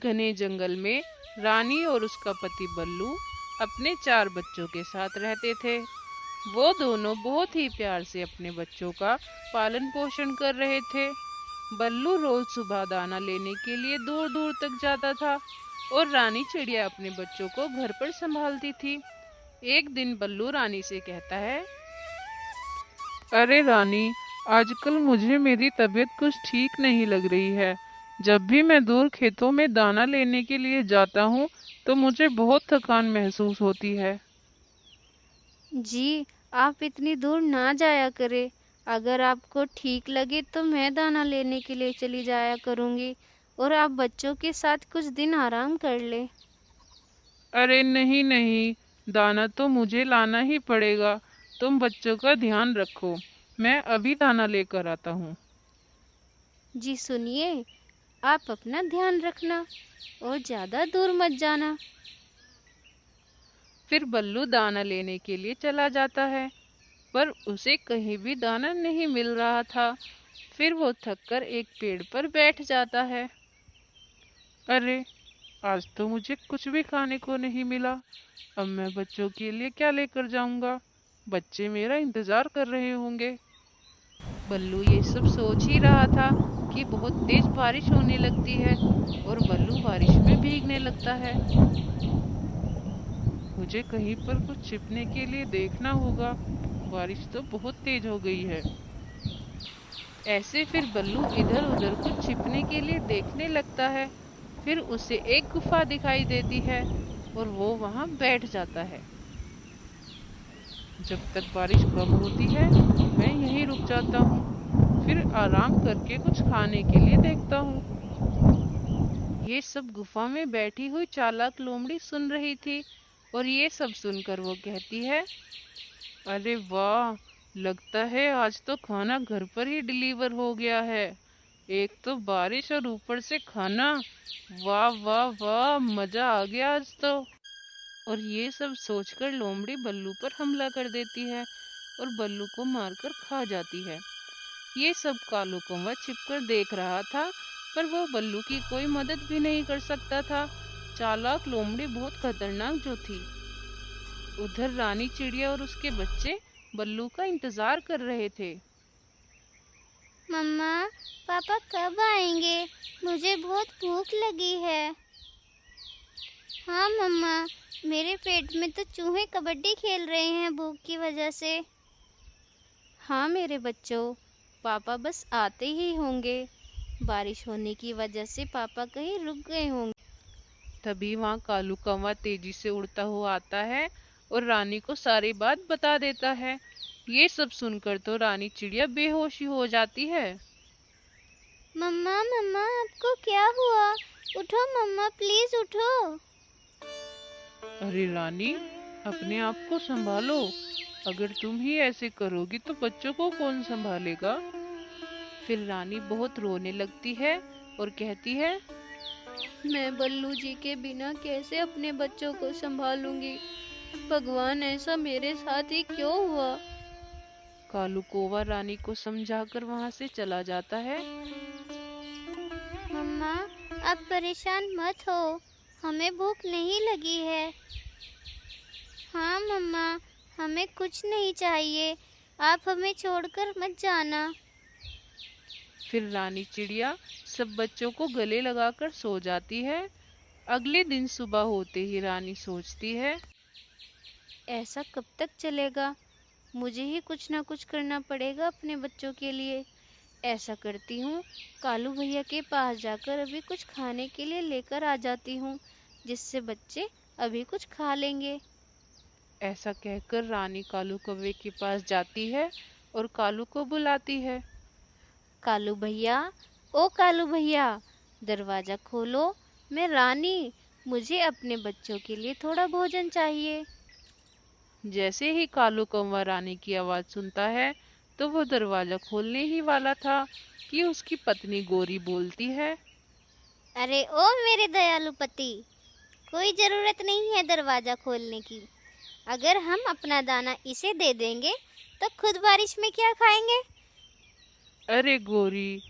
घने जंगल में रानी और उसका पति बल्लू अपने 4 बच्चों के साथ रहते थे। वो दोनों बहुत ही प्यार से अपने बच्चों का पालन पोषण कर रहे थे। बल्लू रोज सुबह दाना लेने के लिए दूर दूर तक जाता था और रानी चिड़िया अपने बच्चों को घर पर संभालती थी। एक दिन बल्लू रानी से कहता है, अरे रानी, आजकल मुझे मेरी तबीयत कुछ ठीक नहीं लग रही है। जब भी मैं दूर खेतों में दाना लेने के लिए जाता हूँ तो मुझे बहुत थकान महसूस होती है। जी, आप इतनी दूर ना जाया करें। अगर आपको ठीक लगे तो मैं दाना लेने के लिए चली जाया करूँगी और आप बच्चों के साथ कुछ दिन आराम कर लें। अरे नहीं नहीं, दाना तो मुझे लाना ही पड़ेगा। तुम बच्चों का ध्यान रखो, मैं अभी दाना लेकर आता हूँ। जी सुनिए, आप अपना ध्यान रखना और ज़्यादा दूर मत जाना। फिर बल्लू दाना लेने के लिए चला जाता है, पर उसे कहीं भी दाना नहीं मिल रहा था। फिर वो थककर एक पेड़ पर बैठ जाता है। अरे, आज तो मुझे कुछ भी खाने को नहीं मिला। अब मैं बच्चों के लिए क्या लेकर जाऊंगा? बच्चे मेरा इंतजार कर रहे होंगे। बल्लू ये सब सोच ही रहा था कि बहुत तेज बारिश होने लगती है और बल्लू बारिश में भीगने लगता है। मुझे कहीं पर कुछ छिपने के लिए देखना होगा। बारिश तो बहुत तेज हो गई है। ऐसे फिर बल्लू इधर उधर कुछ छिपने के लिए देखने लगता है। फिर उसे एक गुफा दिखाई देती है और वो वहां बैठ जाता है। जब तक बारिश कम होती है मैं यहीं रुक जाता हूँ, फिर आराम करके कुछ खाने के लिए देखता हूँ। ये सब गुफा में बैठी हुई चालाक लोमड़ी सुन रही थी और ये सब सुनकर वो कहती है, अरे वाह, लगता है आज तो खाना घर पर ही डिलीवर हो गया है। एक तो बारिश और ऊपर से खाना। वाह वाह वाह, मजा आ गया आज तो। और ये सब सोचकर लोमड़ी बल्लू पर हमला कर देती है और बल्लू को मारकर खा जाती है। ये सब कालू कौवा छिपकर देख रहा था, पर वो बल्लू की कोई मदद भी नहीं कर सकता था। चालाक लोमड़ी बहुत खतरनाक जो थी। उधर रानी चिड़िया और उसके बच्चे बल्लू का इंतजार कर रहे थे। मम्मा, पापा कब आएंगे? मुझे बहुत भूख लगी है। हाँ मम्मा, मेरे पेट में तो चूहे कबड्डी खेल रहे हैं भूख की वजह से। हाँ मेरे बच्चों, पापा बस आते ही होंगे। बारिश होने की वजह से पापा कहीं रुक गए होंगे। तभी वहां कालू कौवा तेजी से उड़ता हुआ आता है और रानी को सारी बात बता देता है। ये सब सुनकर तो रानी चिड़िया बेहोशी हो जाती है। मम्मा मम्मा, आपको क्या हुआ? उठो मम्मा, प्लीज उठो। अरे रानी, अपने आप को संभालो। अगर तुम ही ऐसे करोगी तो बच्चों को कौन संभालेगा? फिर रानी बहुत रोने लगती है और कहती है, मैं बल्लू जी के बिना कैसे अपने बच्चों को संभालूंगी? भगवान, ऐसा मेरे साथ ही क्यों हुआ? कालू कौवा रानी को समझाकर वहां से चला जाता है। मम्मा, आप परेशान मत हो, हमें भूख नहीं लगी है। हाँ मम्मा, हमें कुछ नहीं चाहिए, आप हमें छोड़कर मत जाना। फिर रानी चिड़िया सब बच्चों को गले लगाकर सो जाती है। अगले दिन सुबह होते ही रानी सोचती है, ऐसा कब तक चलेगा? मुझे ही कुछ ना कुछ करना पड़ेगा अपने बच्चों के लिए। ऐसा करती हूँ, कालू भैया के पास जाकर अभी कुछ खाने के लिए लेकर आ जाती हूँ, जिससे बच्चे अभी कुछ खा लेंगे। ऐसा कहकर रानी कालू कौवे के पास जाती है और कालू को बुलाती है। कालू भैया, ओ कालू भैया, दरवाजा खोलो। मैं रानी, मुझे अपने बच्चों के लिए थोड़ा भोजन चाहिए। जैसे ही कालू कौवा रानी की आवाज सुनता है तो वो दरवाजा खोलने ही वाला था कि उसकी पत्नी गोरी बोलती है, अरे ओ मेरे दयालु पति, कोई जरूरत नहीं है दरवाजा खोलने की। अगर हम अपना दाना इसे दे देंगे तो खुद बारिश में क्या खाएंगे? अरे गोरी,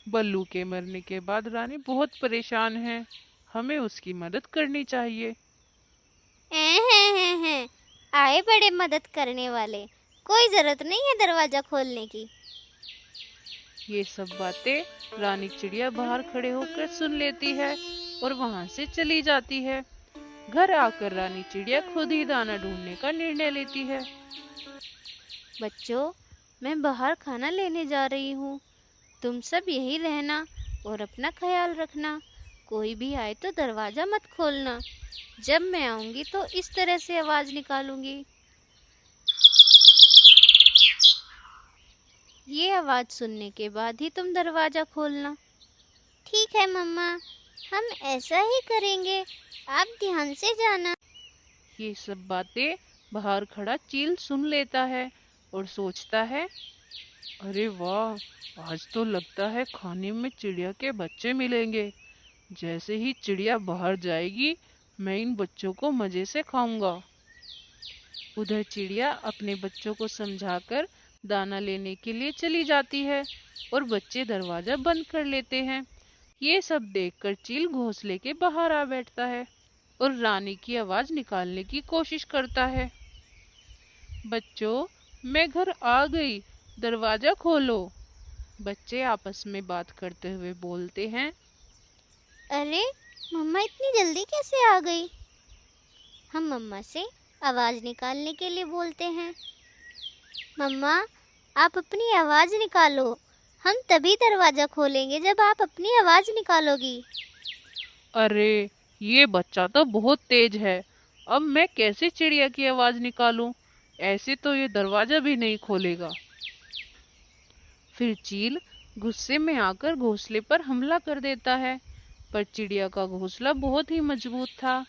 बल्लू के मरने के बाद रानी बहुत परेशान है। हमें उसकी मदद करनी चाहिए। हैं आए बड़े मदद करने वाले, कोई जरूरत नहीं है दरवाजा खोलने की। ये सब बातें रानी चिड़िया बाहर खड़े होकर सुन लेती है और वहां से चली जाती है। घर आकर रानी चिड़िया खुद ही दाना ढूंढने का निर्णय लेती है। बच्चों, मैं बाहर खाना लेने जा रही हूँ। तुम सब यहीं रहना और अपना ख्याल रखना। कोई भी आए तो दरवाजा मत खोलना। जब मैं आऊंगी तो इस तरह से आवाज निकालूंगी। ये आवाज सुनने के बाद ही तुम दरवाजा खोलना। ठीक है मम्मा, हम ऐसा ही करेंगे, आप ध्यान से जाना। ये सब बातें बाहर खड़ा चील सुन लेता है और सोचता है, अरे वाह, आज तो लगता है खाने में चिड़िया के बच्चे मिलेंगे। जैसे ही चिड़िया बाहर जाएगी, मैं इन बच्चों को मजे से खाऊंगा। उधर चिड़िया अपने बच्चों को समझाकर दाना लेने के लिए चली जाती है और बच्चे दरवाजा बंद कर लेते हैं। ये सब देखकर चील घोंसले के बाहर आ बैठता है और रानी की आवाज निकालने की कोशिश करता है। बच्चों, मैं घर आ गई, दरवाजा खोलो। बच्चे आपस में बात करते हुए बोलते हैं, अरे मम्मा इतनी जल्दी कैसे आ गई? हम मम्मा से आवाज निकालने के लिए बोलते हैं। मम्मा, आप अपनी आवाज निकालो, हम तभी दरवाजा खोलेंगे जब आप अपनी आवाज निकालोगी। अरे, ये बच्चा तो बहुत तेज है। अब मैं कैसे चिड़िया की आवाज निकालूं? ऐसे तो ये दरवाजा भी नहीं खोलेगा। फिर चील गुस्से में आकर घोंसले पर हमला कर देता है, पर चिड़िया का घोंसला बहुत ही मजबूत था,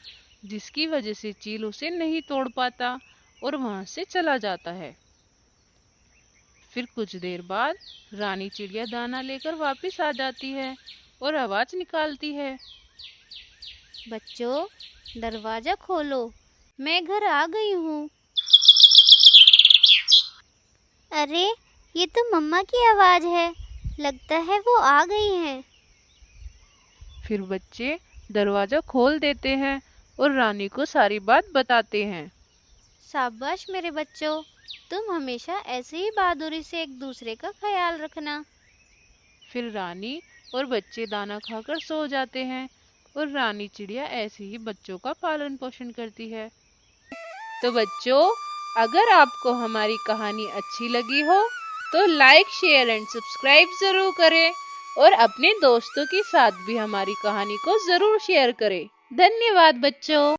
जिसकी वजह से चील उसे नहीं तोड़ पाता और वहां से चला जाता है। फिर कुछ देर बाद रानी चिड़िया दाना लेकर वापस आ जाती है और आवाज निकालती है, बच्चों, दरवाजा खोलो, मैं घर आ गई हूँ। अरे, ये तो मम्मा की आवाज है, लगता है वो आ गई हैं। फिर बच्चे दरवाजा खोल देते हैं और रानी को सारी बात बताते हैं। शाबाश मेरे बच्चों, तुम हमेशा ऐसे ही बहादुरी से एक दूसरे का ख्याल रखना। फिर रानी और बच्चे दाना खाकर सो जाते हैं और रानी चिड़िया ऐसे ही बच्चों का पालन पोषण करती है। तो बच्चों, अगर आपको हमारी कहानी अच्छी लगी हो तो लाइक, शेयर एंड सब्सक्राइब जरूर करें और अपने दोस्तों के साथ भी हमारी कहानी को जरूर शेयर करें। धन्यवाद बच्चों।